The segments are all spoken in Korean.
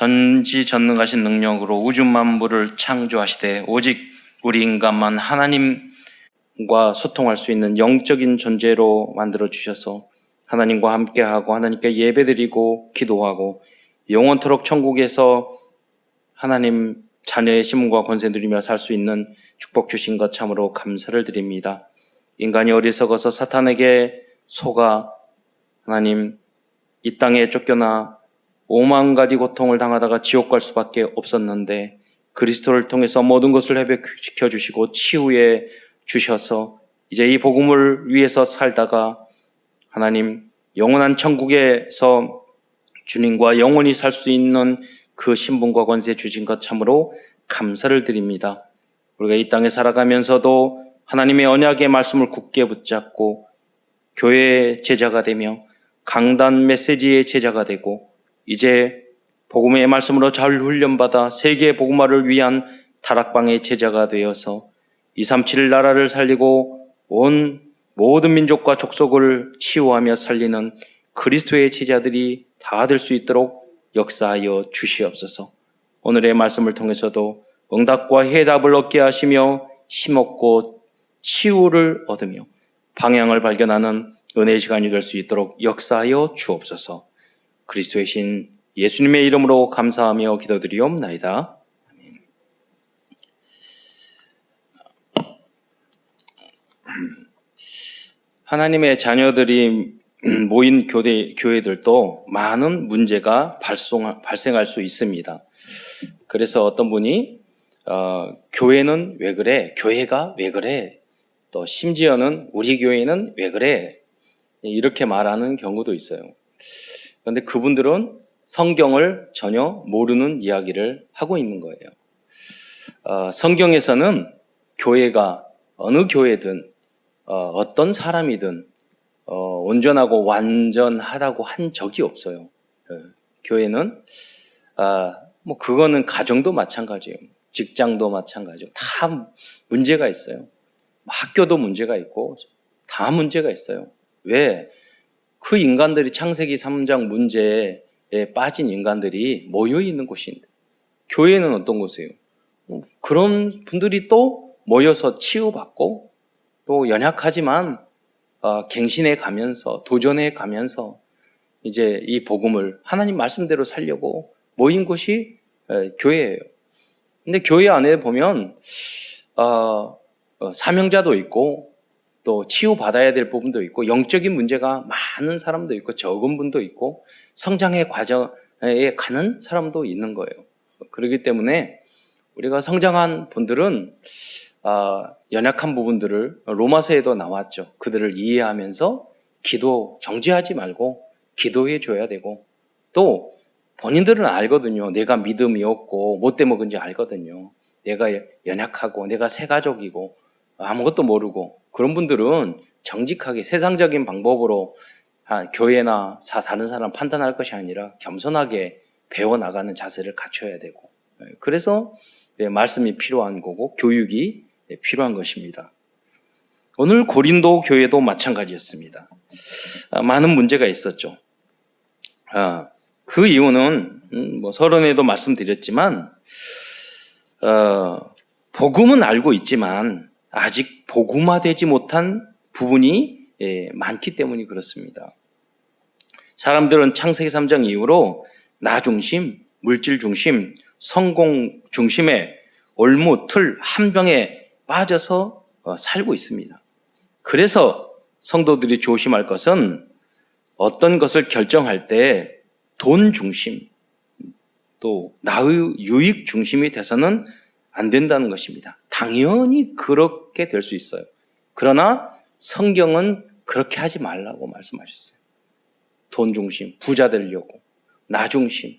전지전능하신 능력으로 우주 만물을 창조하시되 오직 우리 인간만 하나님과 소통할 수 있는 영적인 존재로 만들어 주셔서 하나님과 함께하고 하나님께 예배드리고 기도하고 영원토록 천국에서 하나님 자녀의 신분과 권세 누리며 살 수 있는 축복 주신 것 참으로 감사를 드립니다. 인간이 어리석어서 사탄에게 속아 하나님 이 땅에 쫓겨나 오만 가지 고통을 당하다가 지옥 갈 수밖에 없었는데 그리스도를 통해서 모든 것을 회복시켜 주시고 치유해 주셔서 이제 이 복음을 위해서 살다가 하나님 영원한 천국에서 주님과 영원히 살 수 있는 그 신분과 권세 주신 것 참으로 감사를 드립니다. 우리가 이 땅에 살아가면서도 하나님의 언약의 말씀을 굳게 붙잡고 교회의 제자가 되며 강단 메시지의 제자가 되고 이제 복음의 말씀으로 잘 훈련받아 세계 복음화를 위한 다락방의 제자가 되어서 237 나라를 살리고 온 모든 민족과 족속을 치유하며 살리는 그리스도의 제자들이 다 될 수 있도록 역사하여 주시옵소서. 오늘의 말씀을 통해서도 응답과 해답을 얻게 하시며 힘없고 치유를 얻으며 방향을 발견하는 은혜의 시간이 될 수 있도록 역사하여 주옵소서. 그리스도의 신 예수님의 이름으로 감사하며 기도드리옵나이다. 아멘. 하나님의 자녀들이 모인 교회들도 많은 문제가 발생할 수 있습니다. 그래서 어떤 분이 교회는 왜 그래? 교회가 왜 그래? 또 심지어는 우리 교회는 왜 그래? 이렇게 말하는 경우도 있어요. 그런데 그분들은 성경을 전혀 모르는 이야기를 하고 있는 거예요. 성경에서는 교회가 어느 교회든 어떤 사람이든 온전하고 완전하다고 한 적이 없어요. 교회는 그거는 가정도 마찬가지예요. 직장도 마찬가지예요. 다 문제가 있어요. 학교도 문제가 있고 다 문제가 있어요. 왜? 그 인간들이 창세기 3장 문제에 빠진 인간들이 모여 있는 곳인데 교회는 어떤 곳이에요? 그런 분들이 또 모여서 치유받고 또 연약하지만 갱신해 가면서 도전해 가면서 이제 이 복음을 하나님 말씀대로 살려고 모인 곳이 교회예요. 근데 교회 안에 보면 사명자도 있고 또 치유받아야 될 부분도 있고 영적인 문제가 많은 사람도 있고 적은 분도 있고 성장의 과정에 가는 사람도 있는 거예요. 그렇기 때문에 우리가 성장한 분들은 연약한 부분들을 로마서에도 나왔죠. 그들을 이해하면서 기도 정지하지 말고 기도해 줘야 되고 또 본인들은 알거든요. 내가 믿음이 없고 못돼 먹은지 알거든요. 내가 연약하고 내가 새가족이고 아무것도 모르고 그런 분들은 정직하게 세상적인 방법으로 교회나 다른 사람 판단할 것이 아니라 겸손하게 배워나가는 자세를 갖춰야 되고 그래서 말씀이 필요한 거고 교육이 필요한 것입니다. 오늘 고린도 교회도 마찬가지였습니다. 많은 문제가 있었죠. 그 이유는 서론에도 말씀드렸지만 복음은 알고 있지만 아직 복음화되지 못한 부분이 많기 때문이 그렇습니다. 사람들은 창세기 3장 이후로 나 중심, 물질 중심, 성공 중심의 올무, 틀, 함정에 빠져서 살고 있습니다. 그래서 성도들이 조심할 것은 어떤 것을 결정할 때 돈 중심, 또 나의 유익 중심이 돼서는 안 된다는 것입니다. 당연히 그렇게 될 수 있어요. 그러나 성경은 그렇게 하지 말라고 말씀하셨어요. 돈 중심, 부자 되려고, 나 중심,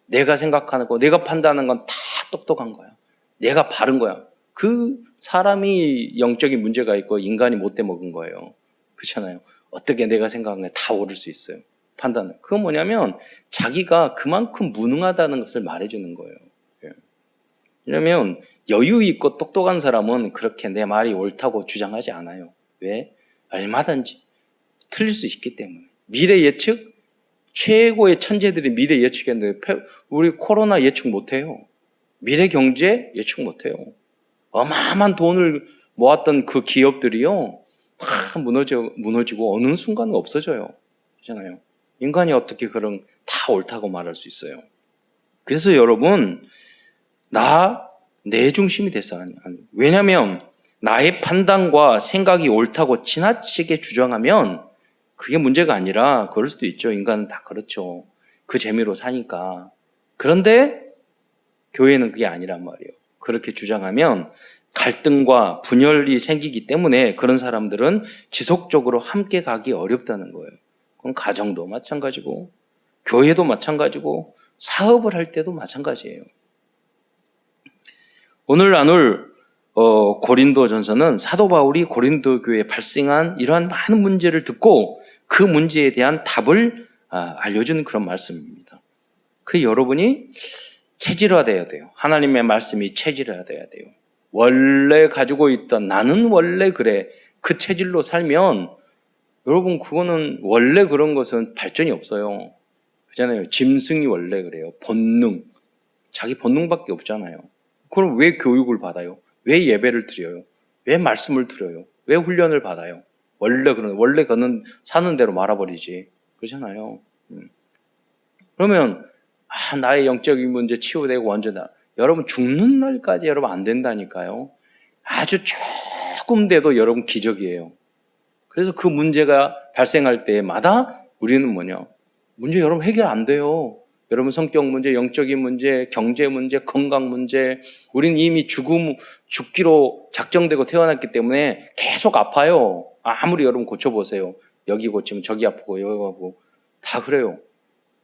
내가 생각하는 거, 내가 판단하는 건 다 똑똑한 거야. 내가 바른 거야. 그 사람이 영적인 문제가 있고 인간이 못돼 먹은 거예요. 그렇잖아요. 어떻게 내가 생각한 게 다 옳을 수 있어요. 판단은. 그건 뭐냐면 자기가 그만큼 무능하다는 것을 말해주는 거예요. 왜냐하면 여유 있고 똑똑한 사람은 그렇게 내 말이 옳다고 주장하지 않아요. 왜? 얼마든지 틀릴 수 있기 때문에. 미래 예측 최고의 천재들이 미래 예측했는데 우리 코로나 예측 못해요. 미래 경제 예측 못해요. 어마어마한 돈을 모았던 그 기업들이요, 다 무너지고 어느 순간은 없어져요. 그렇잖아요. 인간이 어떻게 그런 다 옳다고 말할 수 있어요. 그래서 여러분, 내 중심이 됐어요. 왜냐하면 나의 판단과 생각이 옳다고 지나치게 주장하면 그게 문제가 아니라, 그럴 수도 있죠. 인간은 다 그렇죠. 그 재미로 사니까. 그런데 교회는 그게 아니란 말이에요. 그렇게 주장하면 갈등과 분열이 생기기 때문에 그런 사람들은 지속적으로 함께 가기 어렵다는 거예요. 그건 가정도 마찬가지고, 교회도 마찬가지고, 사업을 할 때도 마찬가지예요. 오늘 나눌 고린도전서는 사도 바울이 고린도 교회에 발생한 이러한 많은 문제를 듣고 그 문제에 대한 답을 알려주는 그런 말씀입니다. 그 여러분이 체질화되어야 돼요. 하나님의 말씀이 체질화되어야 돼요. 원래 가지고 있던 나는 원래 그래, 그 체질로 살면 여러분, 그거는 원래 그런 것은 발전이 없어요. 그렇잖아요. 짐승이 원래 그래요. 본능. 자기 본능밖에 없잖아요. 그럼 왜 교육을 받아요? 왜 예배를 드려요? 왜 말씀을 들어요? 왜 훈련을 받아요? 원래 그는 사는 대로 말아버리지. 그러잖아요. 그러면 나의 영적인 문제 치유되고 언제나, 여러분 죽는 날까지 여러분 안 된다니까요. 아주 조금 돼도 여러분 기적이에요. 그래서 그 문제가 발생할 때마다 우리는 문제 여러분 해결 안 돼요. 여러분 성격 문제, 영적인 문제, 경제 문제, 건강 문제, 우리는 이미 죽기로 작정되고 태어났기 때문에 계속 아파요. 아무리 여러분 고쳐보세요. 여기 고치면 저기 아프고 여기 아프고 다 그래요.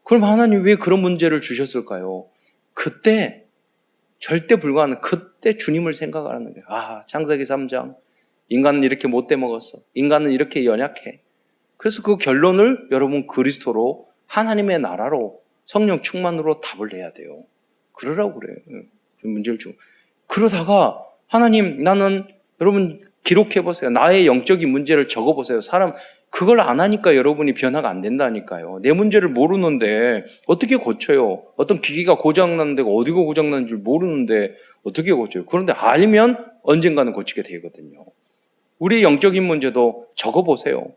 그럼 하나님 왜 그런 문제를 주셨을까요? 그때 절대 불가능한, 그때 주님을 생각하는 거예요. 창세기 3장, 인간은 이렇게 못돼 먹었어. 인간은 이렇게 연약해. 그래서 그 결론을 여러분 그리스도로, 하나님의 나라로, 성령 충만으로 답을 내야 돼요. 그러라고 그래요. 문제를 주고. 그러다가 하나님, 나는, 여러분 기록해보세요. 나의 영적인 문제를 적어보세요. 그걸 안 하니까 여러분이 변화가 안 된다니까요. 내 문제를 모르는데 어떻게 고쳐요? 어떤 기기가 고장난 데가 어디가 고장난 줄 모르는데 어떻게 고쳐요? 그런데 알면 언젠가는 고치게 되거든요. 우리 영적인 문제도 적어보세요.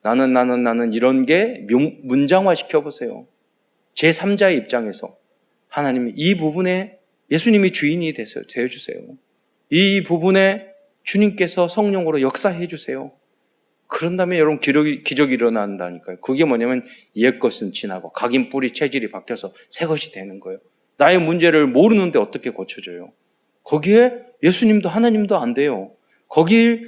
나는 이런 게 문장화 시켜보세요. 제3자의 입장에서 하나님, 이 부분에 예수님이 주인이 되어주세요. 이 부분에 주님께서 성령으로 역사해 주세요. 그런 다음에 여러분 기적이 일어난다니까요. 그게 뭐냐면 옛 것은 지나고 각인 뿌리 체질이 바뀌어서 새 것이 되는 거예요. 나의 문제를 모르는데 어떻게 고쳐져요? 거기에 예수님도 하나님도 안 돼요. 거기에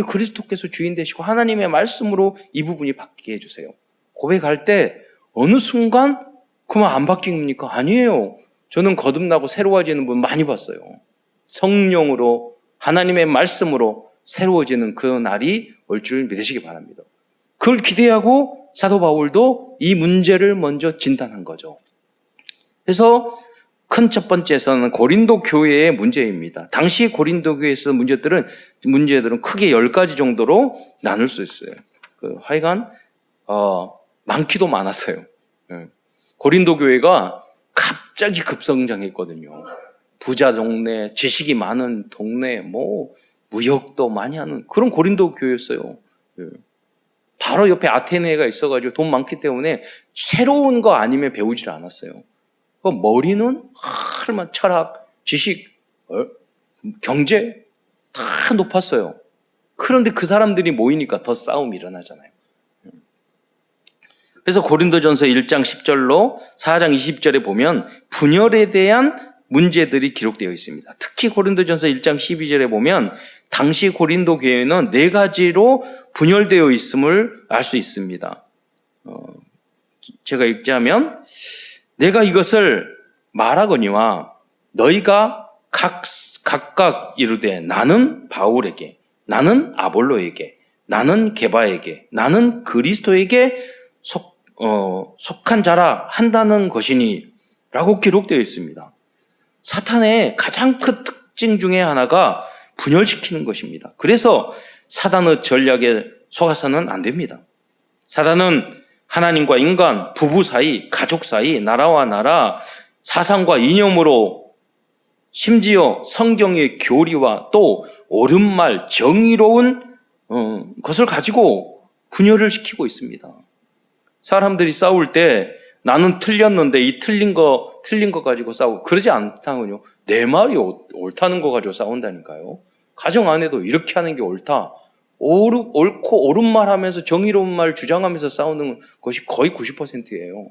그리스도께서 주인 되시고 하나님의 말씀으로 이 부분이 바뀌게 해주세요. 고백할 때 어느 순간 그만 안 바뀝니까? 아니에요. 저는 거듭나고 새로워지는 분 많이 봤어요. 성령으로, 하나님의 말씀으로 새로워지는 그 날이 올 줄 믿으시기 바랍니다. 그걸 기대하고 사도 바울도 이 문제를 먼저 진단한 거죠. 그래서 큰 첫 번째에서는 고린도 교회의 문제입니다. 당시 고린도 교회에서 문제들은 크게 10가지 정도로 나눌 수 있어요. 하여간 많기도 많았어요. 고린도 교회가 갑자기 급성장했거든요. 부자 동네, 지식이 많은 동네, 무역도 많이 하는 그런 고린도 교회였어요. 바로 옆에 아테네가 있어가지고 돈 많기 때문에 새로운 거 아니면 배우질 않았어요. 머리는 철학, 지식, 경제 다 높았어요. 그런데 그 사람들이 모이니까 더 싸움이 일어나잖아요. 그래서 고린도전서 1장 10절로 4장 20절에 보면 분열에 대한 문제들이 기록되어 있습니다. 특히 고린도전서 1장 12절에 보면 당시 고린도 교회는 4가지로 분열되어 있음을 알 수 있습니다. 제가 읽자면, 내가 이것을 말하거니와 너희가 각각 이르되 나는 바울에게, 나는 아볼로에게, 나는 게바에게, 나는 그리스도에게 속한 자라 한다는 것이니 라고 기록되어 있습니다. 사탄의 가장 큰 특징 중에 하나가 분열시키는 것입니다. 그래서 사단의 전략에 속아서는 안 됩니다. 사단은 하나님과 인간, 부부 사이, 가족 사이, 나라와 나라, 사상과 이념으로 심지어 성경의 교리와 또 옳은말, 정의로운 것을 가지고 분열을 시키고 있습니다. 사람들이 싸울 때 나는 틀렸는데 이 틀린 거 가지고 싸우고 그러지 않다군요. 내 말이 옳다는 거 가지고 싸운다니까요. 가정 안에도 이렇게 하는 게 옳다. 옳고 옳은 말 하면서 정의로운 말 주장하면서 싸우는 것이 거의 90%예요.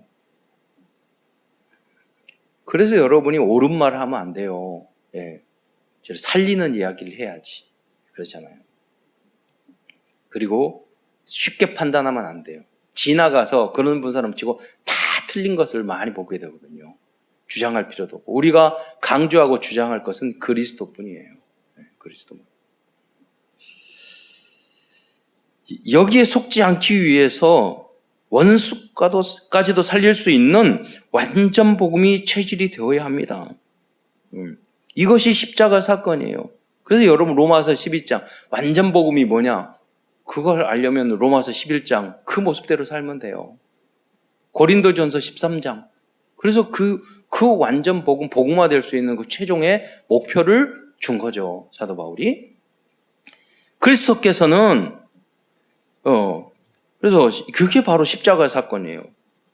그래서 여러분이 옳은 말을 하면 안 돼요. 예. 살리는 이야기를 해야지. 그렇잖아요. 그리고 쉽게 판단하면 안 돼요. 지나가서 그런 사람 치고 다 틀린 것을 많이 보게 되거든요. 주장할 필요도 없고. 우리가 강조하고 주장할 것은 그리스도뿐이에요. 예, 그리스도만. 여기에 속지 않기 위해서 원수까지도 살릴 수 있는 완전 복음이 체질이 되어야 합니다. 이것이 십자가 사건이에요. 그래서 여러분 로마서 12장 완전 복음이 뭐냐? 그걸 알려면 로마서 11장 그 모습대로 살면 돼요. 고린도전서 13장. 그래서 그 완전 복음화 될 수 있는 그 최종의 목표를 준 거죠. 사도 바울이. 그리스도께서는 그래서 그게 바로 십자가 사건이에요.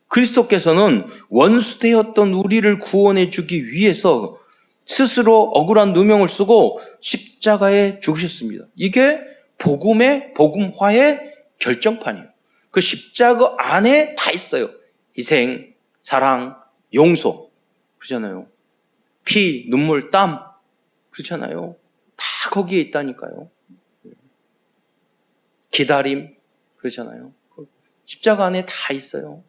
그리스도께서는 원수되었던 우리를 구원해 주기 위해서 스스로 억울한 누명을 쓰고 십자가에 죽으셨습니다. 이게 복음화의 결정판이에요. 그 십자가 안에 다 있어요. 희생, 사랑, 용서. 그렇잖아요. 피, 눈물, 땀. 그렇잖아요. 다 거기에 있다니까요. 기다림. 그렇잖아요. 십자가 안에 다 있어요.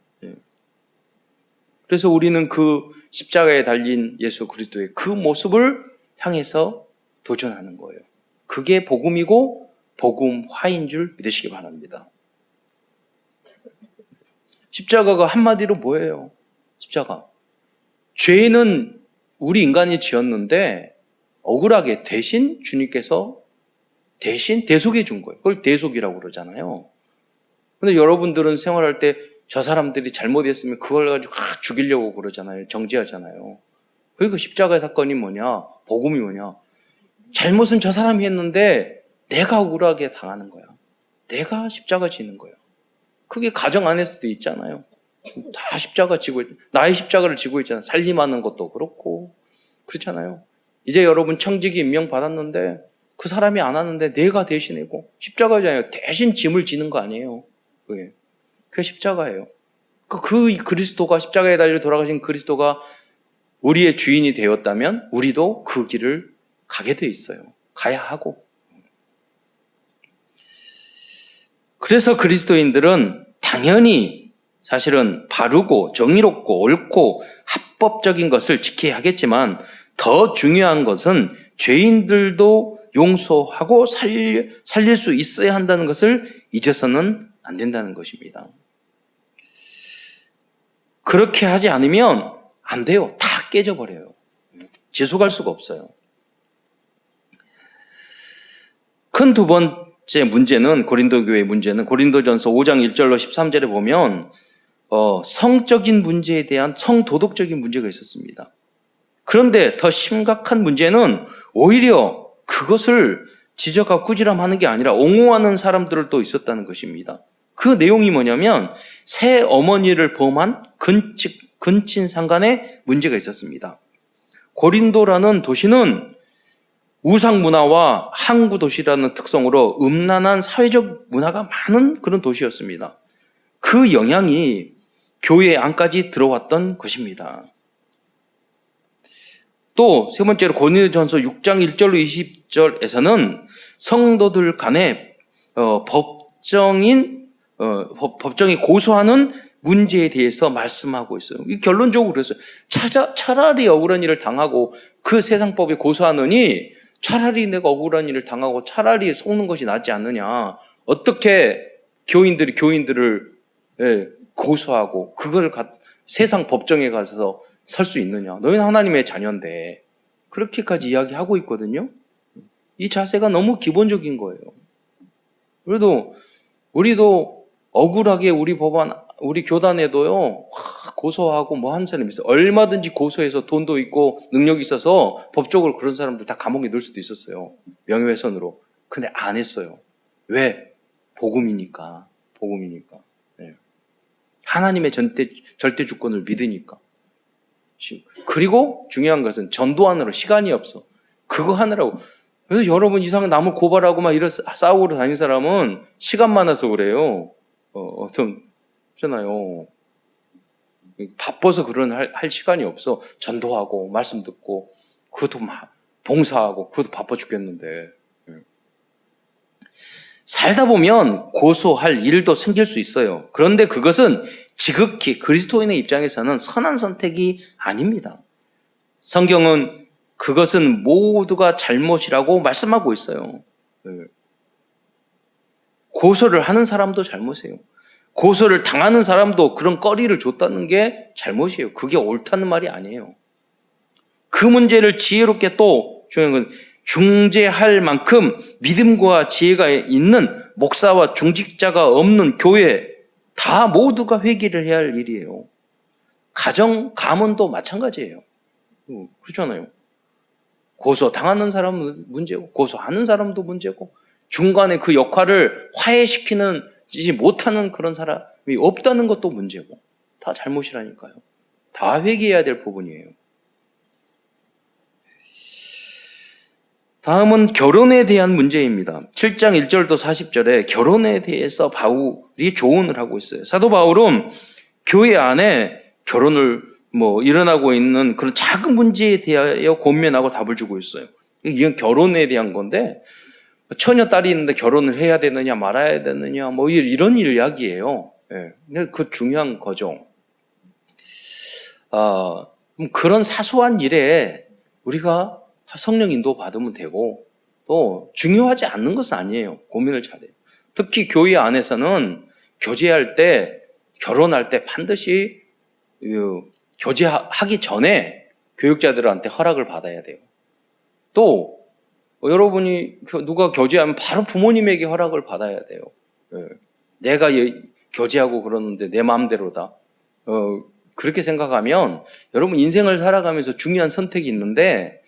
그래서 우리는 그 십자가에 달린 예수 그리스도의 그 모습을 향해서 도전하는 거예요. 그게 복음이고 복음화인 줄 믿으시기 바랍니다. 십자가가 한마디로 뭐예요? 십자가. 죄는 우리 인간이 지었는데 억울하게 대신 주님께서 대신 대속해 준 거예요. 그걸 대속이라고 그러잖아요. 근데 여러분들은 생활할 때 저 사람들이 잘못했으면 그걸 가지고 죽이려고 그러잖아요. 정죄하잖아요. 그러니까 십자가의 사건이 뭐냐? 복음이 뭐냐? 잘못은 저 사람이 했는데 내가 억울하게 당하는 거야. 내가 십자가 지는 거야. 그게 가정 안에서도 있잖아요. 다 십자가 지고, 나의 십자가를 지고 있잖아요. 살림하는 것도 그렇고. 그렇잖아요. 이제 여러분 청지기 임명받았는데 그 사람이 안 하는데 내가 대신하고 십자가잖아요. 대신 짐을 지는 거 아니에요. 그게 십자가예요. 그 그리스도가 십자가에 달려 돌아가신 그리스도가 우리의 주인이 되었다면 우리도 그 길을 가게 돼 있어요. 가야 하고. 그래서 그리스도인들은 당연히 사실은 바르고 정의롭고 옳고 합법적인 것을 지켜야 하겠지만 더 중요한 것은 죄인들도 용서하고 살릴 수 있어야 한다는 것을 잊어서는 안 된다는 것입니다. 그렇게 하지 않으면 안 돼요. 다 깨져버려요. 지속할 수가 없어요. 큰 두 번째 문제는 고린도 교회의 문제는 고린도전서 5장 1절로 13절에 보면 성적인 문제에 대한 성도덕적인 문제가 있었습니다. 그런데 더 심각한 문제는 오히려 그것을 지적하고 꾸지람하는 게 아니라 옹호하는 사람들을 또 있었다는 것입니다. 그 내용이 뭐냐면 새 어머니를 범한 근친상간의 문제가 있었습니다. 고린도라는 도시는 우상 문화와 항구 도시라는 특성으로 음란한 사회적 문화가 많은 그런 도시였습니다. 그 영향이 교회 안까지 들어왔던 것입니다. 또 세 번째로 고린도전서 6장 1절로 20절에서는 성도들 간에 법정이 고소하는 문제에 대해서 말씀하고 있어요. 결론적으로 그랬어요. 차라리 억울한 일을 당하고 그 세상법에 고소하느니 차라리 내가 억울한 일을 당하고 차라리 속는 것이 낫지 않느냐. 어떻게 교인들을 고소하고 그걸 세상 법정에 가서 설 수 있느냐. 너희는 하나님의 자녀인데 그렇게까지 이야기하고 있거든요. 이 자세가 너무 기본적인 거예요. 그래도 우리도 억울하게 우리 우리 교단에도요, 고소하고 뭐 하는 사람이 있어요. 얼마든지 고소해서 돈도 있고 능력이 있어서 법적으로 그런 사람들 다 감옥에 넣을 수도 있었어요. 명예훼손으로. 근데 안 했어요. 왜? 복음이니까. 복음이니까. 네. 하나님의 절대 주권을 믿으니까. 그리고 중요한 것은 전도하느라 시간이 없어. 그거 하느라고. 그래서 여러분 이상한 남을 고발하고 막 이런 싸우고 다니는 사람은 시간 많아서 그래요. 잖아요. 바빠서 그런 할 시간이 없어. 전도하고 말씀 듣고 그것도 막 봉사하고 그것도 바빠 죽겠는데. 살다 보면 고소할 일도 생길 수 있어요. 그런데 그것은 지극히 그리스도인의 입장에서는 선한 선택이 아닙니다. 성경은 그것은 모두가 잘못이라고 말씀하고 있어요. 고소를 하는 사람도 잘못이에요. 고소를 당하는 사람도 그런 꺼리를 줬다는 게 잘못이에요. 그게 옳다는 말이 아니에요. 그 문제를 지혜롭게 또 중요한 건 중재할 만큼 믿음과 지혜가 있는 목사와 중직자가 없는 교회 다 모두가 회개를 해야 할 일이에요. 가정, 가문도 마찬가지예요. 그렇잖아요. 고소당하는 사람은 문제고 고소하는 사람도 문제고 중간에 그 역할을 화해시키지 못하는 그런 사람이 없다는 것도 문제고 다 잘못이라니까요. 다 회개해야 될 부분이에요. 다음은 결혼에 대한 문제입니다. 7장 1절도 40절에 결혼에 대해서 바울이 조언을 하고 있어요. 사도 바울은 교회 안에 결혼을 일어나고 있는 그런 작은 문제에 대하여 고민하고 답을 주고 있어요. 이건 결혼에 대한 건데 처녀 딸이 있는데 결혼을 해야 되느냐 말아야 되느냐 이런 이야기예요. 네. 그 중요한 거죠. 그런 사소한 일에 우리가 성령 인도 받으면 되고 또 중요하지 않는 것은 아니에요. 고민을 잘해요. 특히 교회 안에서는 교제할 때 결혼할 때 반드시 교제하기 전에 교육자들한테 허락을 받아야 돼요. 또 여러분이 누가 교제하면 바로 부모님에게 허락을 받아야 돼요. 내가 교제하고 그러는데 내 마음대로다. 그렇게 생각하면 여러분 인생을 살아가면서 중요한 선택이 있는데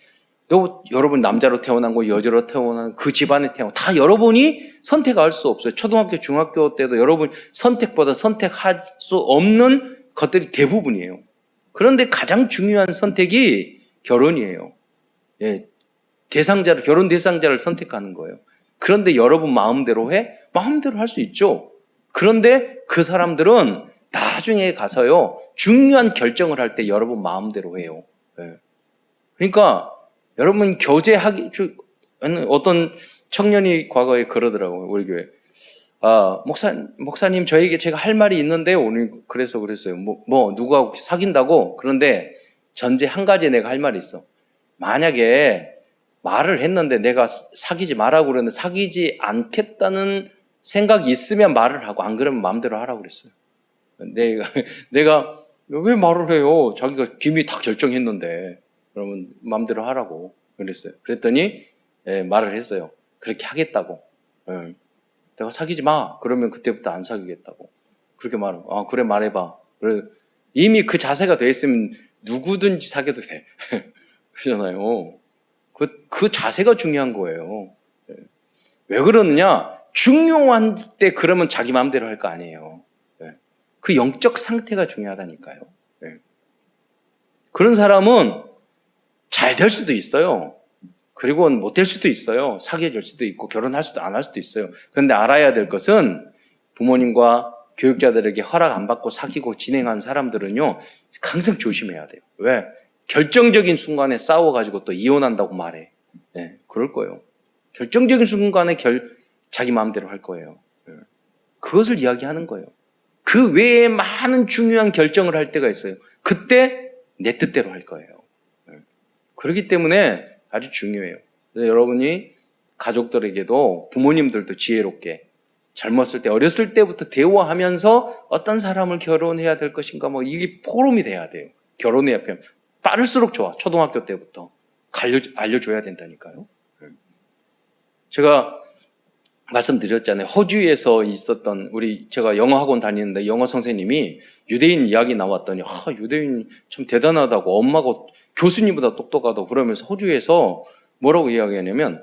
여러분 남자로 태어난 거 여자로 태어난 그 집안에 태어난 다 여러분이 선택할 수 없어요. 초등학교 중학교 때도 여러분 선택보다 선택할 수 없는 것들이 대부분이에요. 그런데 가장 중요한 선택이 결혼이에요. 결혼 대상자를 선택하는 거예요. 그런데 여러분 마음대로 해? 마음대로 할 수 있죠. 그런데 그 사람들은 나중에 가서요 중요한 결정을 할 때 여러분 마음대로 해요. 그러니까 여러분 어떤 청년이 과거에 그러더라고요. 우리 교회. 목사님 저에게 제가 할 말이 있는데 오늘 그래서 그랬어요. 누구하고 사귄다고? 그런데 전제 한 가지 내가 할 말이 있어. 만약에 말을 했는데 내가 사귀지 말라고 그러는데 사귀지 않겠다는 생각이 있으면 말을 하고 안 그러면 마음대로 하라고 그랬어요. 내가 왜 말을 해요? 자기가 김이 다 결정했는데 그러면 마음대로 하라고 그랬어요. 그랬더니 말을 했어요. 그렇게 하겠다고. 내가 사귀지 마. 그러면 그때부터 안 사귀겠다고. 그렇게 말하고 그래 말해봐. 그래 이미 그 자세가 돼 있으면 누구든지 사귀어도 돼. 그러잖아요. 그 자세가 중요한 거예요. 왜 그러느냐? 중요한 때 그러면 자기 마음대로 할 거 아니에요. 그 영적 상태가 중요하다니까요. 그런 사람은 잘 될 수도 있어요. 그리고 못 될 수도 있어요. 사귀어질 수도 있고 결혼할 수도 안 할 수도 있어요. 그런데 알아야 될 것은 부모님과 교육자들에게 허락 안 받고 사귀고 진행한 사람들은요 항상 조심해야 돼요. 왜? 결정적인 순간에 싸워가지고 또 이혼한다고 말해. 그럴 거예요. 결정적인 순간에 자기 마음대로 할 거예요. 그것을 이야기하는 거예요. 그 외에 많은 중요한 결정을 할 때가 있어요. 그때 내 뜻대로 할 거예요. 그렇기 때문에 아주 중요해요. 그래서 여러분이 가족들에게도 부모님들도 지혜롭게 젊었을 때 어렸을 때부터 대화하면서 어떤 사람을 결혼해야 될 것인가 이게 포럼이 돼야 돼요. 결혼해야 돼요. 빠를수록 좋아. 초등학교 때부터 알려줘야 된다니까요. 제가 말씀드렸잖아요. 호주에서 있었던 제가 영어 학원 다니는데 영어 선생님이 유대인 이야기 나왔더니 유대인 참 대단하다고, 엄마가 교수님보다 똑똑하다고 그러면서 호주에서 뭐라고 이야기하냐면,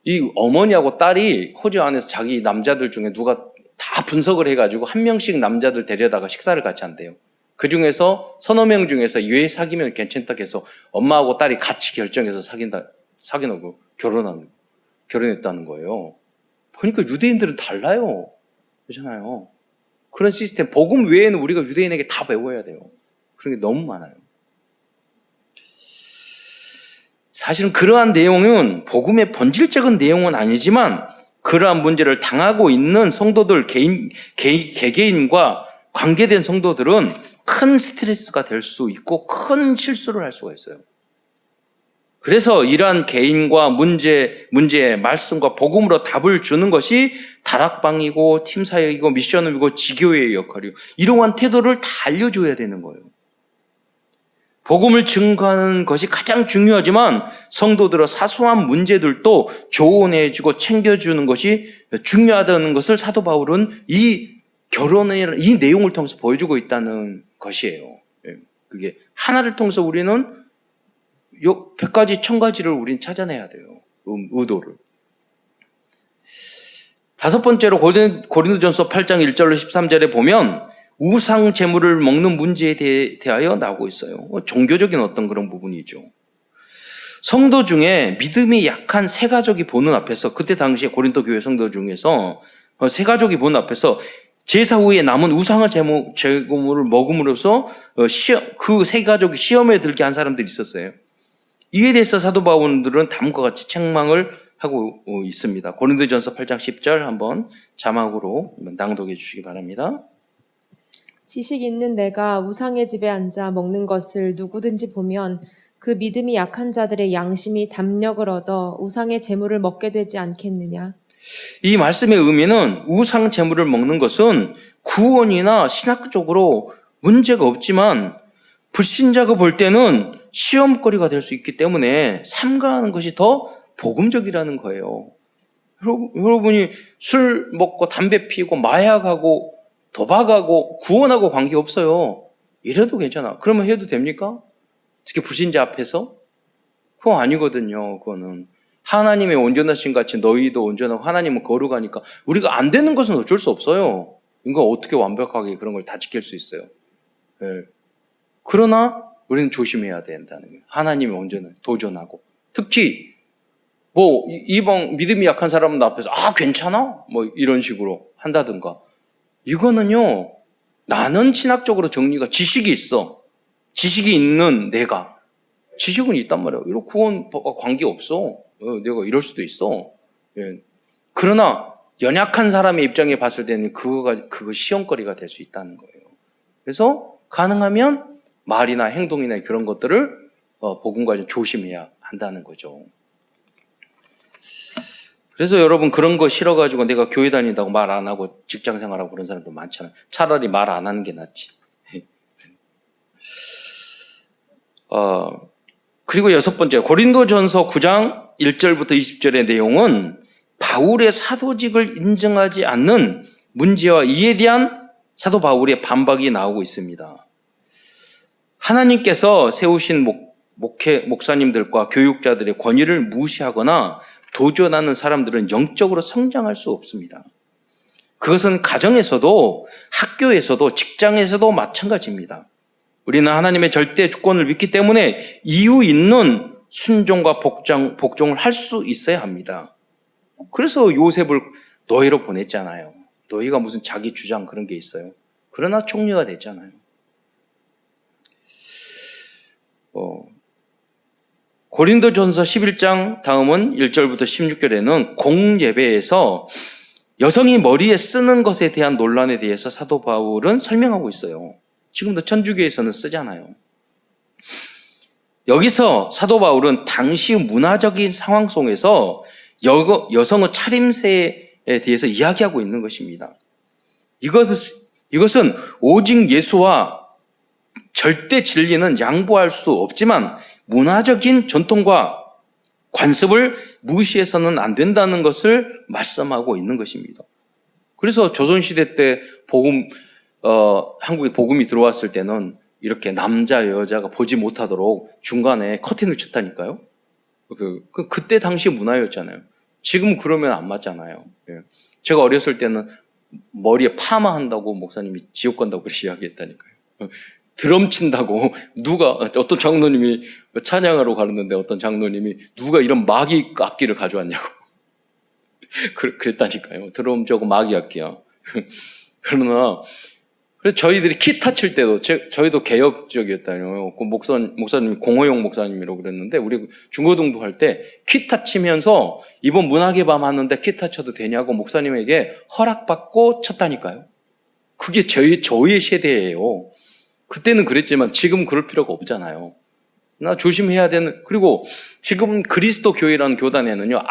이 어머니하고 딸이 호주 안에서 자기 남자들 중에 누가 다 분석을 해가지고 한 명씩 남자들 데려다가 식사를 같이 한대요. 그 중에서 서너 명 중에서 얘 사귀면 괜찮다 해서 엄마하고 딸이 같이 결정해서 사귀고 결혼했다는 거예요. 그러니까 유대인들은 달라요. 그렇잖아요. 그런 시스템, 복음 외에는 우리가 유대인에게 다 배워야 돼요. 그런 게 너무 많아요. 사실은 그러한 내용은 복음의 본질적인 내용은 아니지만, 그러한 문제를 당하고 있는 성도들, 개개인과 관계된 성도들은 큰 스트레스가 될 수 있고 큰 실수를 할 수가 있어요. 그래서 이러한 개인과 문제의 말씀과 복음으로 답을 주는 것이 다락방이고 팀사역이고 미션이고 지교회의 역할이고, 이러한 태도를 다 알려줘야 되는 거예요. 복음을 증거하는 것이 가장 중요하지만 성도들의 사소한 문제들도 조언해주고 챙겨주는 것이 중요하다는 것을 사도 바울은 이 내용을 통해서 보여주고 있다는 것이에요. 그게 하나를 통해서 우리는 100가지 1000가지를 우리는 찾아내야 돼요. 의도를. 다섯 번째로 고린도전서 8장 1절로 13절에 보면 우상 제물을 먹는 문제에 대하여 나오고 있어요. 종교적인 어떤 그런 부분이죠. 성도 중에 믿음이 약한 세 가족이 보는 앞에서, 그때 당시에 고린도 교회 성도 중에서 세 가족이 보는 앞에서 제사 후에 남은 우상의 제물을 먹음으로써 그 세 가족이 시험에 들게 한 사람들이 있었어요. 이에 대해서 사도 바울은 다음과 같이 책망을 하고 있습니다. 고린도전서 8장 10절 한번 자막으로 낭독해 주시기 바랍니다. 지식 있는 내가 우상의 집에 앉아 먹는 것을 누구든지 보면 그 믿음이 약한 자들의 양심이 담력을 얻어 우상의 제물을 먹게 되지 않겠느냐. 이 말씀의 의미는 우상 제물을 먹는 것은 구원이나 신학적으로 문제가 없지만 불신자가 볼 때는 시험거리가 될 수 있기 때문에 삼가하는 것이 더 복음적이라는 거예요. 여러분이 술 먹고 담배 피우고 마약하고 도박하고 구원하고 관계없어요. 이래도 괜찮아. 그러면 해도 됩니까? 특히 불신자 앞에서? 그거 아니거든요. 그거는 하나님의 온전하신 같이 너희도 온전하고 하나님은 거룩하니까 우리가 안 되는 것은 어쩔 수 없어요. 이거 어떻게 완벽하게 그런 걸 다 지킬 수 있어요. 네. 그러나 우리는 조심해야 된다는 거예요. 하나님의 온전을 도전하고, 특히 이방 믿음이 약한 사람 앞에서 괜찮아? 이런 식으로 한다든가, 이거는요, 나는 신학적으로 정리가 지식이 있어. 지식이 있는 내가. 지식은 있단 말이야. 이런 구원과 관계없어. 내가 이럴 수도 있어. 예. 그러나 연약한 사람의 입장에 봤을 때는 그거 시험거리가 될 수 있다는 거예요. 그래서 가능하면 말이나 행동이나 그런 것들을 복음과 좀 조심해야 한다는 거죠. 그래서 여러분, 그런 거 싫어가지고 내가 교회 다닌다고 말 안 하고 직장 생활하고 그런 사람도 많잖아요. 차라리 말 안 하는 게 낫지. 그리고 여섯 번째, 고린도전서 9장 1절부터 20절의 내용은 바울의 사도직을 인정하지 않는 문제와 이에 대한 사도 바울의 반박이 나오고 있습니다. 하나님께서 세우신 목사님들과 교육자들의 권위를 무시하거나 도전하는 사람들은 영적으로 성장할 수 없습니다. 그것은 가정에서도 학교에서도 직장에서도 마찬가지입니다. 우리는 하나님의 절대 주권을 믿기 때문에 이유 있는 순종과 복종을 할 수 있어야 합니다. 그래서 요셉을 노예로 보냈잖아요. 노예가 무슨 자기 주장 그런 게 있어요. 그러나 총리가 됐잖아요. 고린도전서 11장 다음은 1절부터 16절에는 공예배에서 여성이 머리에 쓰는 것에 대한 논란에 대해서 사도 바울은 설명하고 있어요. 지금도 천주교에서는 쓰잖아요. 여기서 사도 바울은 당시 문화적인 상황 속에서 여성의 차림새에 대해서 이야기하고 있는 것입니다. 이것은 오직 예수와 절대 진리는 양보할 수 없지만 문화적인 전통과 관습을 무시해서는 안 된다는 것을 말씀하고 있는 것입니다. 그래서 조선시대 때 한국에 복음이 들어왔을 때는 이렇게 남자, 여자가 보지 못하도록 중간에 커튼을 쳤다니까요. 그때 당시 문화였잖아요. 지금은 그러면 안 맞잖아요. 예. 제가 어렸을 때는 머리에 파마 한다고 목사님이 지옥 간다고 그렇게 이야기했다니까요. 드럼 친다고 어떤 장로님이 찬양하러 가는데 어떤 장로님이 누가 이런 마귀 악기를 가져왔냐고 그랬다니까요. 드럼 저거 마귀 악기야. 그러나 그래서 저희들이 기타 칠 때도 저희도 개혁적이었다요. 그 목사님이 공호용 목사님이라고 그랬는데 우리 중고등부 할 때 기타 치면서 이번 문학의 밤 하는데 기타 쳐도 되냐고 목사님에게 허락받고 쳤다니까요. 그게 저희 세대예요. 그때는 그랬지만 지금 그럴 필요가 없잖아요. 나 조심해야 되는. 그리고 지금 그리스도 교회라는 교단에는요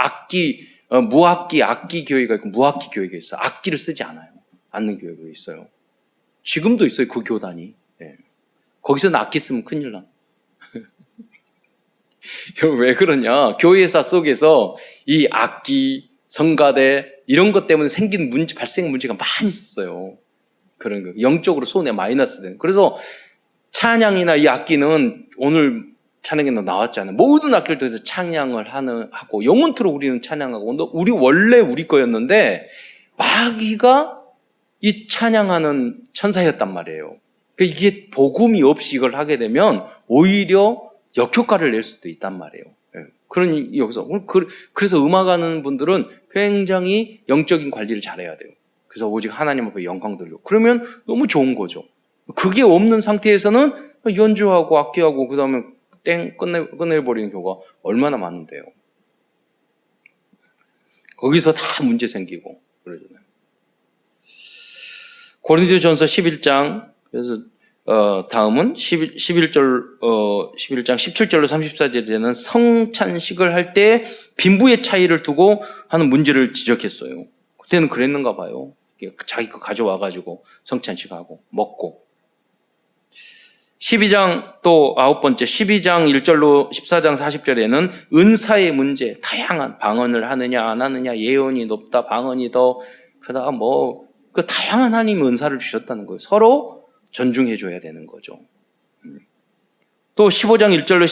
무악기 악기 교회가 있고 무악기 교회가 있어요. 악기를 쓰지 않는 교회가 있어요. 지금도 있어요, 그 교단이. 예. 거기서는 악기 쓰면 큰일 나. 왜 그러냐? 교회사 속에서 이 악기, 성가대 이런 것 때문에 생긴 발생 문제가 많이 있었어요. 그런 거 영적으로 손해 마이너스 되는. 그래서 찬양이나 이 악기는 오늘 찬양에도 나왔잖아요. 모든 악기를 통해서 찬양을 하고 영혼토록 우리는 찬양하고 원래 우리 거였는데 마귀가 이 찬양하는 천사였단 말이에요. 그러니까 이게 복음이 없이 이걸 하게 되면 오히려 역효과를 낼 수도 있단 말이에요. 그러니 여기서 그래서 음악하는 분들은 굉장히 영적인 관리를 잘해야 돼요. 그래서 오직 하나님 앞에 영광 돌리고 그러면 너무 좋은 거죠. 그게 없는 상태에서는 연주하고 악기하고 그 다음에 끝내버리는 경우가 얼마나 많은데요. 거기서 다 문제 생기고 그러잖아요. 고린도전서 11장 그래서 다음은 11장 17절로 34절에는 성찬식을 할 때 빈부의 차이를 두고 하는 문제를 지적했어요. 그때는 그랬는가 봐요. 자기 거 가져와가지고 성찬식하고 먹고 12장 또 9번째 12장 1절로 14장 40절에는 은사의 문제 다양한 방언을 하느냐 안 하느냐 예언이 높다 방언이 더 크다 그 다양한 하나님 은사를 주셨다는 거예요. 서로 존중해 줘야 되는 거죠. 또 15장 1절로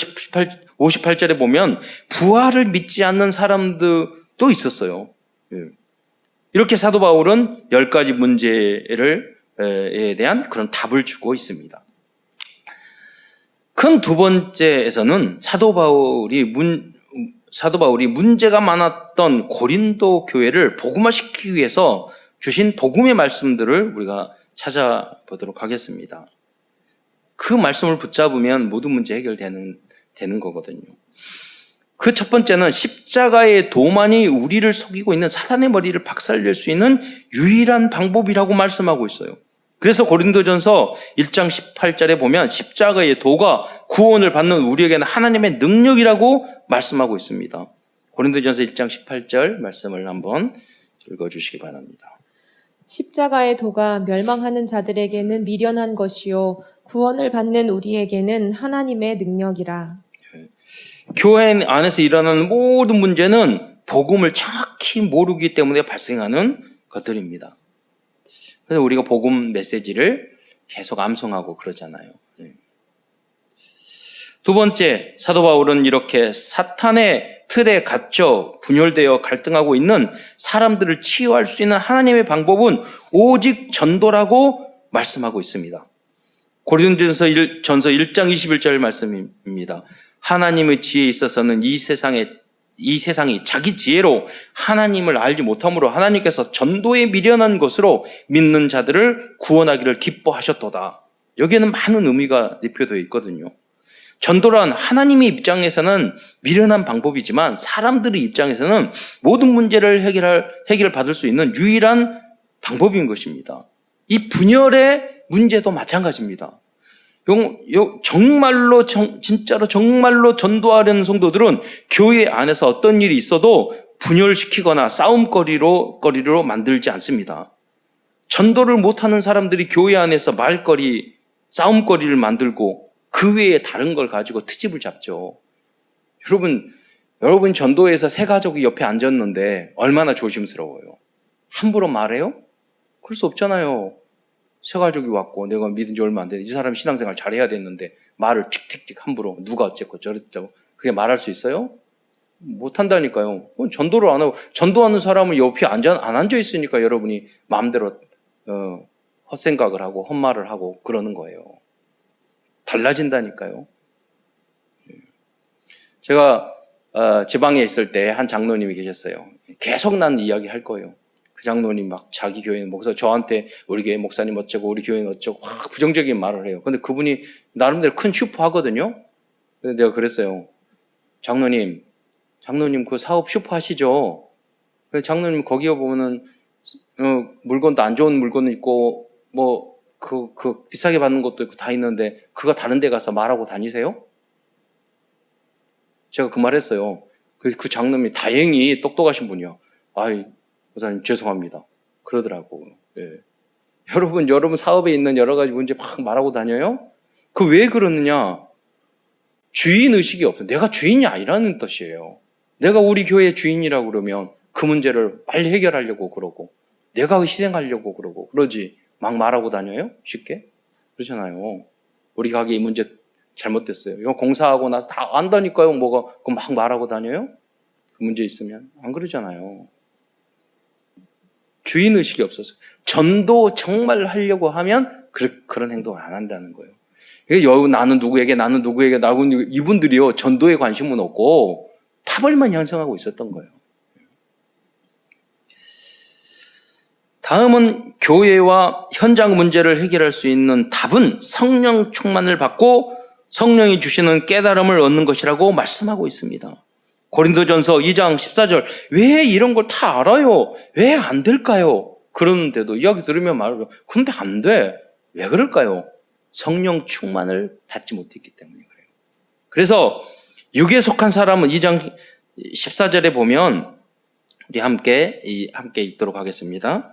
58절에 보면 부활을 믿지 않는 사람들도 있었어요. 이렇게 사도 바울은 10가지 문제에 대한 그런 답을 주고 있습니다. 큰 두 번째에서는 사도 바울이 문제가 많았던 고린도 교회를 복음화시키기 위해서 주신 복음의 말씀들을 우리가 찾아보도록 하겠습니다. 그 말씀을 붙잡으면 모든 문제 해결되는 거거든요. 그 첫 번째는 십자가의 도만이 우리를 속이고 있는 사탄의 머리를 박살낼 수 있는 유일한 방법이라고 말씀하고 있어요. 그래서 고린도전서 1장 18절에 보면 십자가의 도가 구원을 받는 우리에게는 하나님의 능력이라고 말씀하고 있습니다. 고린도전서 1장 18절 말씀을 한번 읽어주시기 바랍니다. 십자가의 도가 멸망하는 자들에게는 미련한 것이요 구원을 받는 우리에게는 하나님의 능력이라. 교회 안에서 일어나는 모든 문제는 복음을 정확히 모르기 때문에 발생하는 것들입니다. 그래서 우리가 복음 메시지를 계속 암송하고 그러잖아요. 두 번째, 사도 바울은 이렇게 사탄의 틀에 갇혀 분열되어 갈등하고 있는 사람들을 치유할 수 있는 하나님의 방법은 오직 전도라고 말씀하고 있습니다. 고린도전서 1장 21절 말씀입니다. 하나님의 지혜에 있어서는 이 세상이 자기 지혜로 하나님을 알지 못함으로 하나님께서 전도에 미련한 것으로 믿는 자들을 구원하기를 기뻐하셨도다. 여기에는 많은 의미가 뉘표되어 있거든요. 전도란 하나님의 입장에서는 미련한 방법이지만 사람들의 입장에서는 모든 문제를 해결받을 수 있는 유일한 방법인 것입니다. 이 분열의 문제도 마찬가지입니다. 진짜로 정말로 전도하려는 성도들은 교회 안에서 어떤 일이 있어도 분열시키거나 싸움거리로 만들지 않습니다. 전도를 못하는 사람들이 교회 안에서 싸움거리를 만들고 그 외에 다른 걸 가지고 트집을 잡죠. 여러분, 여러분 전도회에서 세 가족이 옆에 앉았는데 얼마나 조심스러워요. 함부로 말해요? 그럴 수 없잖아요. 세 가족이 왔고 내가 믿은 지 얼마 안 됐는데 이 사람이 신앙생활 잘해야 됐는데 말을 틱틱틱 함부로 누가 어쨌고 저랬다고 그게 말할 수 있어요? 못한다니까요. 전도를 안 하고 전도하는 사람은 옆에 안 앉아 있으니까 여러분이 마음대로 헛생각을 하고 헛말을 하고 그러는 거예요. 달라진다니까요. 제가 지방에 있을 때 한 장로님이 계셨어요. 계속 난 이야기 할 거예요. 그 장로님 막 자기 교회는 목사 저한테 우리 교회 목사님 어쩌고 우리 교회는 어쩌고 막 부정적인 말을 해요. 근데 그분이 나름대로 큰 슈퍼 하거든요. 근데 내가 그랬어요. 장로님 그 사업 슈퍼 하시죠? 그래서 장로님 거기에 보면은 물건도 안 좋은 물건도 있고 뭐 그 비싸게 받는 것도 있고 다 있는데 그거 다른 데 가서 말하고 다니세요? 제가 그 말 했어요. 그래서 그 장로님이 다행히 똑똑하신 분이요. 아이, 목사님 죄송합니다. 그러더라고. 예. 여러분 사업에 있는 여러 가지 문제 막 말하고 다녀요? 그 왜 그러느냐? 주인의식이 없어요. 내가 주인이 아니라는 뜻이에요. 내가 우리 교회의 주인이라고 그러면 그 문제를 빨리 해결하려고 그러고 내가 희생하려고 그러고 그러지 막 말하고 다녀요? 쉽게? 그러잖아요. 우리 가게 이 문제 잘못됐어요. 이거 공사하고 나서 다 안다니까요. 뭐가 그럼 막 말하고 다녀요? 그 문제 있으면 안 그러잖아요. 주인의식이 없어서 전도 정말 하려고 하면 그런 행동을 안 한다는 거예요. 나는 누구에게 이분들이요 전도에 관심은 없고 파벌만 형성하고 있었던 거예요. 다음은 교회와 현장 문제를 해결할 수 있는 답은 성령 충만을 받고 성령이 주시는 깨달음을 얻는 것이라고 말씀하고 있습니다. 고린도전서 2장 14절 왜 이런 걸 다 알아요? 왜 안 될까요? 그러는데도 이야기 들으면 말해요. 근데 안 돼. 왜 그럴까요? 성령 충만을 받지 못했기 때문에 그래요. 그래서 육에 속한 사람은 2장 14절에 보면 우리 함께 읽도록 하겠습니다.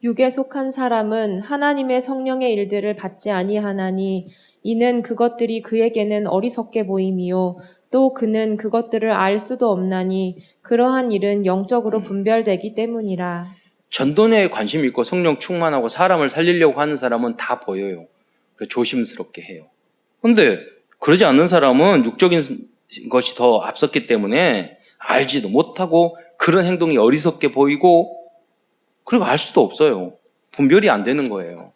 육에 속한 사람은 하나님의 성령의 일들을 받지 아니하나니 이는 그것들이 그에게는 어리석게 보임이요 또 그는 그것들을 알 수도 없나니 그러한 일은 영적으로 분별되기 때문이라. 전도에 관심 있고 성령 충만하고 사람을 살리려고 하는 사람은 다 보여요. 그래서 조심스럽게 해요. 그런데 그러지 않는 사람은 육적인 것이 더 앞섰기 때문에 알지도 못하고 그런 행동이 어리석게 보이고 그리고 알 수도 없어요. 분별이 안 되는 거예요.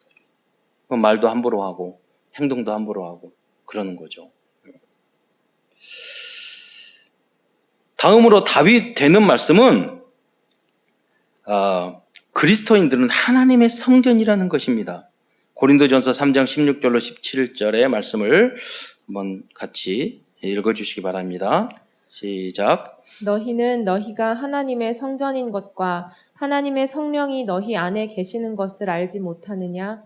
말도 함부로 하고 행동도 함부로 하고 그러는 거죠. 다음으로 답이 되는 말씀은 그리스도인들은 하나님의 성전이라는 것입니다. 고린도전서 3장 16절로 17절의 말씀을 한번 같이 읽어주시기 바랍니다. 시작. 너희는 너희가 하나님의 성전인 것과 하나님의 성령이 너희 안에 계시는 것을 알지 못하느냐?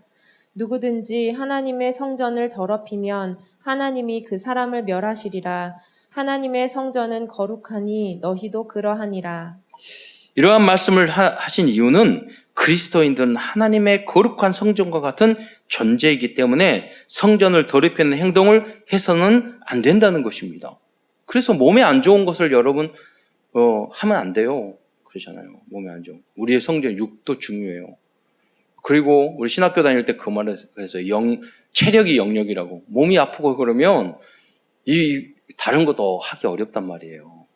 누구든지 하나님의 성전을 더럽히면 하나님이 그 사람을 멸하시리라. 하나님의 성전은 거룩하니 너희도 그러하니라. 이러한 말씀을 하신 이유는 그리스도인들은 하나님의 거룩한 성전과 같은 존재이기 때문에 성전을 더럽히는 행동을 해서는 안 된다는 것입니다. 그래서 몸에 안 좋은 것을 여러분 하면 안 돼요. 그러잖아요. 몸에 안 좋은. 우리의 성전 육도 중요해요. 그리고 우리 신학교 다닐 때 그 말을 해서 체력이 영역이라고. 몸이 아프고 그러면 이 다른 것도 하기 어렵단 말이에요.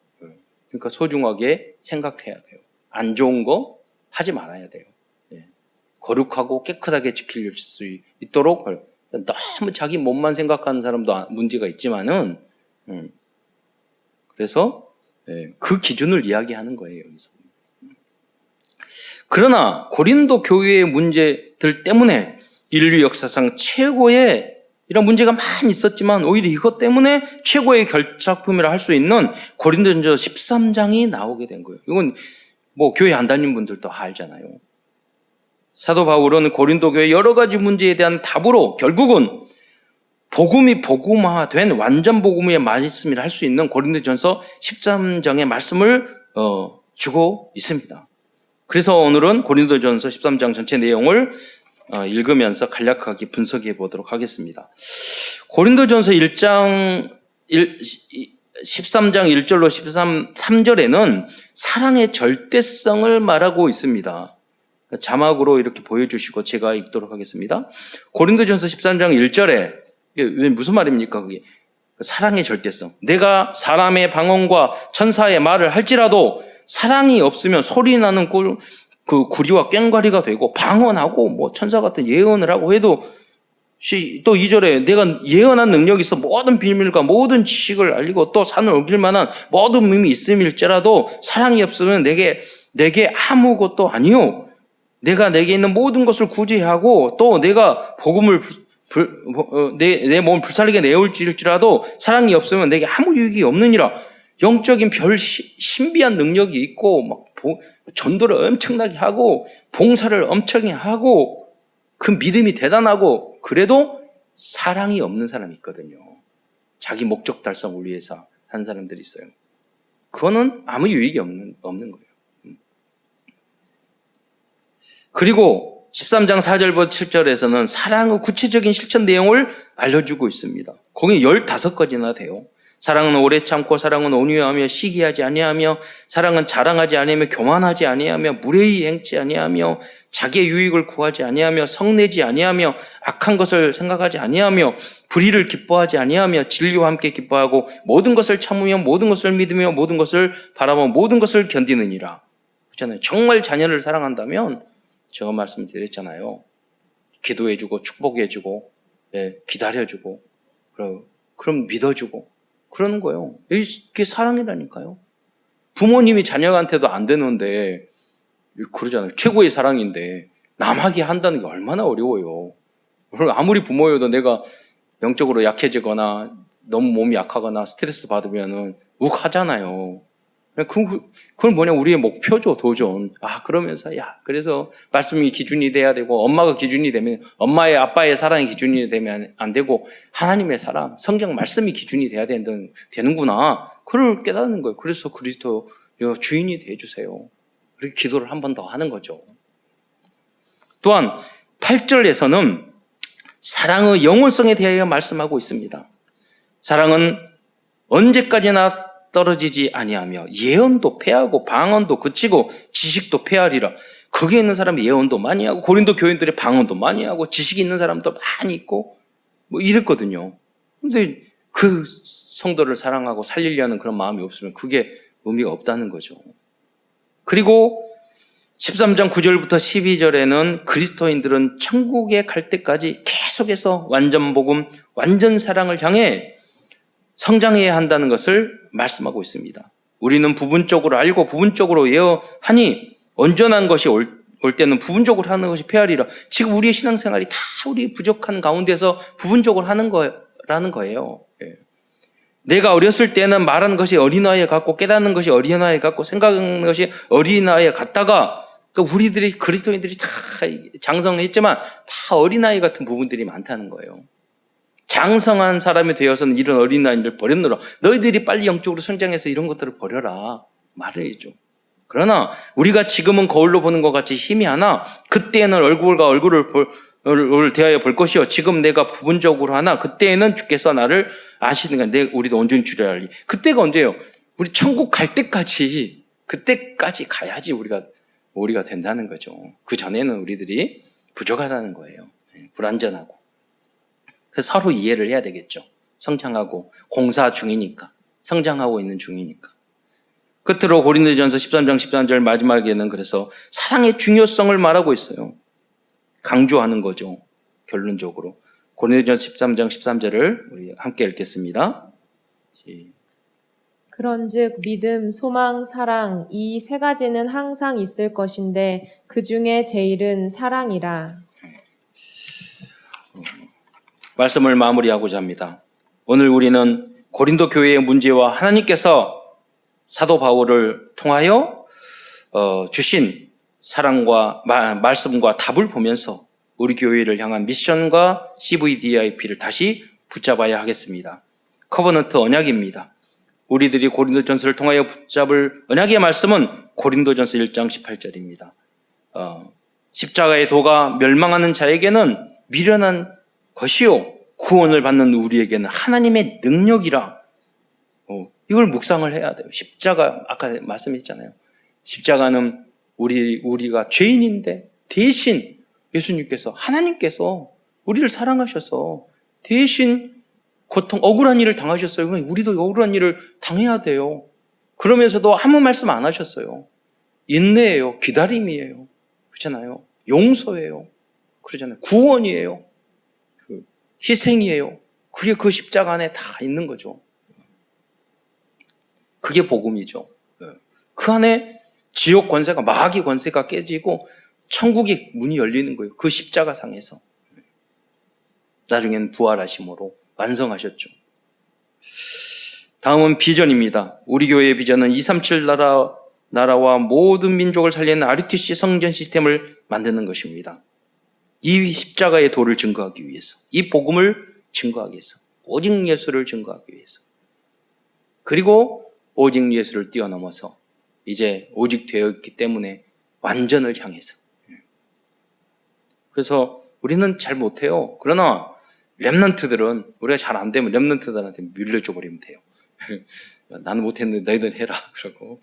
그러니까 소중하게 생각해야 돼요. 안 좋은 거 하지 말아야 돼요. 거룩하고 깨끗하게 지킬 수 있도록 너무 자기 몸만 생각하는 사람도 문제가 있지만은 그래서 그 기준을 이야기하는 거예요. 여기서. 그러나 고린도 교회의 문제들 때문에 인류 역사상 최고의 이런 문제가 많이 있었지만 오히려 이것 때문에 최고의 결작품이라 할 수 있는 고린도전서 13장이 나오게 된 거예요. 이건 뭐 교회 안 다닌 분들도 알잖아요. 사도 바울은 고린도 교회 여러 가지 문제에 대한 답으로 결국은 복음이 복음화된 완전 복음의 말씀이라 할 수 있는 고린도전서 13장의 말씀을 주고 있습니다. 그래서 오늘은 고린도전서 13장 전체 내용을 읽으면서 간략하게 분석해 보도록 하겠습니다. 고린도전서 1장 13장 1절로 3절에는 사랑의 절대성을 말하고 있습니다. 자막으로 이렇게 보여주시고 제가 읽도록 하겠습니다. 고린도전서 13장 1절에 이게 무슨 말입니까? 그게 사랑의 절대성. 내가 사람의 방언과 천사의 말을 할지라도 사랑이 없으면 소리나는 그 구리와 꽹과리가 되고, 방언하고 뭐 천사 같은 예언을 하고 해도, 또 2절에 내가 예언한 능력이 있어 모든 비밀과 모든 지식을 알리고 또 산을 옮길 만한 모든 힘이 있음일지라도 사랑이 없으면 내게 아무것도 아니요. 내가 내게 있는 모든 것을 구제하고 또 내가 복음을 내 몸을 불살리게 내올지라도 사랑이 없으면 내게 아무 유익이 없느니라. 영적인 별 신비한 능력이 있고 막 전도를 엄청나게 하고 봉사를 엄청나게 하고 그 믿음이 대단하고 그래도 사랑이 없는 사람이 있거든요. 자기 목적 달성을 위해서 한 사람들이 있어요. 그거는 아무 유익이 없는 거예요. 그리고 13장 4절부터 7절에서는 사랑의 구체적인 실천 내용을 알려주고 있습니다. 거기 15가지나 돼요. 사랑은 오래 참고, 사랑은 온유하며 시기하지 아니하며, 사랑은 자랑하지 아니하며, 교만하지 아니하며, 무례히 행치 아니하며, 자기의 유익을 구하지 아니하며, 성내지 아니하며, 악한 것을 생각하지 아니하며, 불의를 기뻐하지 아니하며, 진리와 함께 기뻐하고, 모든 것을 참으며, 모든 것을 믿으며, 모든 것을 바라보며, 모든 것을 견디느니라. 그렇잖아요. 정말 자녀를 사랑한다면 제가 말씀드렸잖아요. 기도해주고 축복해주고 기다려주고 그럼 믿어주고 그러는 거예요. 이게 사랑이라니까요. 부모님이 자녀한테도 안 되는데 그러잖아요. 최고의 사랑인데 남하게 한다는 게 얼마나 어려워요. 아무리 부모여도 내가 영적으로 약해지거나 너무 몸이 약하거나 스트레스 받으면은 욱하잖아요. 그건 뭐냐, 우리의 목표죠, 도전. 그러면서, 그래서 말씀이 기준이 돼야 되고, 엄마가 기준이 되면, 엄마의, 아빠의 사랑이 기준이 되면 안 되고, 하나님의 사랑, 성경 말씀이 기준이 돼야 되는구나. 그걸 깨닫는 거예요. 그래서 그리스도 주인이 되어주세요. 그렇게 기도를 한 번 더 하는 거죠. 또한, 8절에서는 사랑의 영원성에 대하여 말씀하고 있습니다. 사랑은 언제까지나 떨어지지 아니하며 예언도 패하고 방언도 그치고 지식도 패하리라. 거기에 있는 사람이 예언도 많이 하고 고린도 교인들이 방언도 많이 하고 지식이 있는 사람도 많이 있고 뭐 이랬거든요. 근데 그 성도를 사랑하고 살리려는 그런 마음이 없으면 그게 의미가 없다는 거죠. 그리고 13장 9절부터 12절에는 그리스도인들은 천국에 갈 때까지 계속해서 완전 복음, 완전 사랑을 향해 성장해야 한다는 것을 말씀하고 있습니다. 우리는 부분적으로 알고 부분적으로 예언하니 온전한 것이 올 때는 부분적으로 하는 것이 페아리라. 지금 우리의 신앙생활이 다 우리 부족한 가운데서 부분적으로 하는 거라는 거예요. 내가 어렸을 때는 말하는 것이 어린아이 같고 깨닫는 것이 어린아이 같고 생각하는 것이 어린아이 같다가 우리들이 그리스도인들이 다 장성했지만 다 어린아이 같은 부분들이 많다는 거예요. 장성한 사람이 되어서는 이런 어린아이를 버렸노라. 너희들이 빨리 영적으로 성장해서 이런 것들을 버려라. 말을 해줘. 그러나 우리가 지금은 거울로 보는 것 같이 희미하나 그때에는 얼굴과 얼굴을 대하여 볼 것이요. 지금 내가 부분적으로 하나 그때에는 주께서 나를 아시는가. 우리도 온전히 주려 알리. 그때가 언제예요? 우리 천국 갈 때까지, 그때까지 가야지 우리가 된다는 거죠. 그 전에는 우리들이 부족하다는 거예요. 불완전하고. 그래서 서로 이해를 해야 되겠죠. 성장하고 공사 중이니까, 성장하고 있는 중이니까. 끝으로 고린도전서 13장 13절 마지막에는 그래서 사랑의 중요성을 말하고 있어요. 강조하는 거죠. 결론적으로. 고린도전서 13장 13절을 우리 함께 읽겠습니다. 그런즉 믿음, 소망, 사랑 이 세 가지는 항상 있을 것인데 그 중에 제일은 사랑이라. 말씀을 마무리하고자 합니다. 오늘 우리는 고린도 교회의 문제와 하나님께서 사도 바울을 통하여 주신 사랑과 말씀과 답을 보면서 우리 교회를 향한 미션과 CVDIP를 다시 붙잡아야 하겠습니다. 커버넌트 언약입니다. 우리들이 고린도전서를 통하여 붙잡을 언약의 말씀은 고린도전서 1장 18절입니다. 십자가의 도가 멸망하는 자에게는 미련한 것이요 구원을 받는 우리에게는 하나님의 능력이라. 이걸 묵상을 해야 돼요. 십자가, 아까 말씀했잖아요. 십자가는 우리가 죄인인데 대신 예수님께서, 하나님께서 우리를 사랑하셔서 대신 억울한 일을 당하셨어요. 우리도 억울한 일을 당해야 돼요. 그러면서도 아무 말씀 안 하셨어요. 인내예요. 기다림이에요. 그렇잖아요. 용서예요. 그러잖아요. 구원이에요. 희생이에요. 그게 그 십자가 안에 다 있는 거죠. 그게 복음이죠. 그 안에 지옥 권세가, 마귀 권세가 깨지고 천국의 문이 열리는 거예요. 그 십자가 상에서. 나중에는 부활하심으로 완성하셨죠. 다음은 비전입니다. 우리 교회의 비전은 237 나라와 모든 민족을 살리는 RUTC 성전 시스템을 만드는 것입니다. 이 십자가의 도를 증거하기 위해서, 이 복음을 증거하기 위해서, 오직 예수를 증거하기 위해서, 그리고 오직 예수를 뛰어넘어서 이제 오직 되었기 때문에 완전을 향해서. 그래서 우리는 잘 못해요. 그러나 렘넌트들은, 우리가 잘 안 되면 렘넌트들한테 밀려줘 버리면 돼요. 나는 못했는데 너희들 해라 그러고.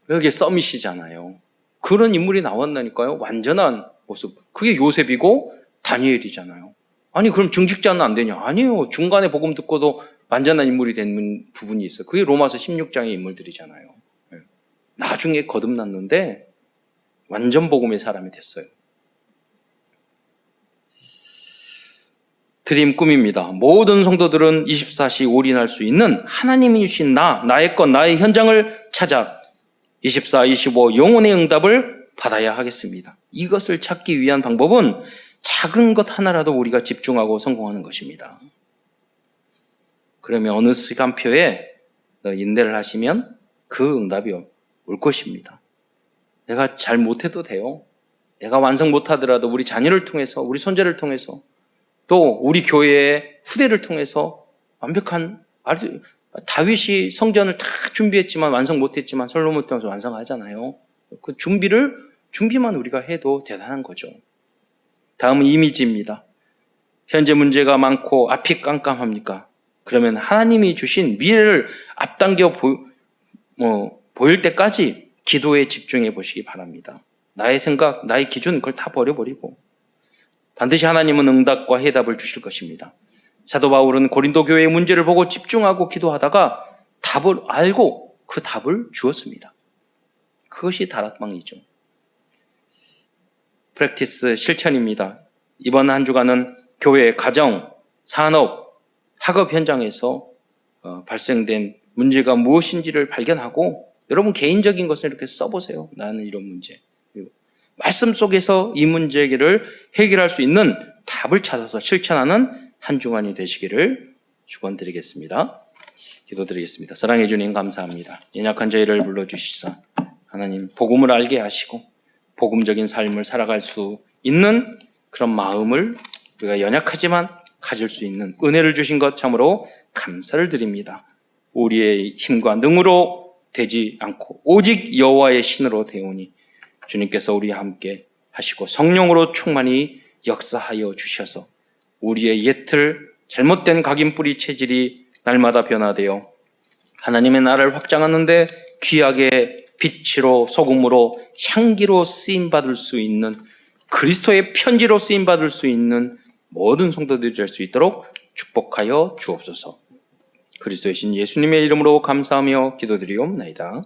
그게 서밋이잖아요. 그런 인물이 나왔다니까요. 완전한 모습. 그게 요셉이고 다니엘이잖아요. 아니 그럼 중직자는 안 되냐? 아니에요. 중간에 복음 듣고도 완전한 인물이 되는 부분이 있어요. 그게 로마서 16장의 인물들이잖아요. 나중에 거듭났는데 완전 복음의 사람이 됐어요. 드림 꿈입니다. 모든 성도들은 24시 올인할 수 있는 하나님이 주신 나의 것, 나의 현장을 찾아 24, 25 영혼의 응답을 받아야 하겠습니다. 이것을 찾기 위한 방법은 작은 것 하나라도 우리가 집중하고 성공하는 것입니다. 그러면 어느 시간표에 인내를 하시면 그 응답이 올 것입니다. 내가 잘 못해도 돼요. 내가 완성 못하더라도 우리 자녀를 통해서, 우리 손자를 통해서, 또 우리 교회의 후대를 통해서 완벽한, 다윗이 성전을 다 준비했지만 완성 못했지만 솔로몬을 통해서 완성하잖아요. 그 준비만 우리가 해도 대단한 거죠. 다음은 이미지입니다. 현재 문제가 많고 앞이 깜깜합니까? 그러면 하나님이 주신 미래를 앞당겨 보일 때까지 기도에 집중해 보시기 바랍니다. 나의 생각, 나의 기준, 그걸 다 버려버리고 반드시 하나님은 응답과 해답을 주실 것입니다. 사도 바울은 고린도 교회의 문제를 보고 집중하고 기도하다가 답을 알고 그 답을 주었습니다. 그것이 다락방이죠. 프랙티스 실천입니다. 이번 한 주간은 교회, 가정, 산업, 학업 현장에서 발생된 문제가 무엇인지를 발견하고 여러분 개인적인 것을 이렇게 써보세요. 나는 이런 문제. 말씀 속에서 이 문제를 해결할 수 있는 답을 찾아서 실천하는 한 주간이 되시기를 축원드리겠습니다. 기도드리겠습니다. 사랑해 주님 감사합니다. 연약한 저희를 불러주시사 하나님 복음을 알게 하시고 복음적인 삶을 살아갈 수 있는 그런 마음을 우리가 연약하지만 가질 수 있는 은혜를 주신 것 참으로 감사를 드립니다. 우리의 힘과 능으로 되지 않고 오직 여호와의 신으로 되오니 주님께서 우리와 함께 하시고 성령으로 충만히 역사하여 주셔서 우리의 옛틀 잘못된 각인 뿌리 체질이 날마다 변화되어 하나님의 나라를 확장하는데 귀하게 빛으로 소금으로 향기로 쓰임받을 수 있는 그리스도의 편지로 쓰임받을 수 있는 모든 성도들이 될 수 있도록 축복하여 주옵소서. 그리스도의 신 예수님의 이름으로 감사하며 기도드리옵나이다.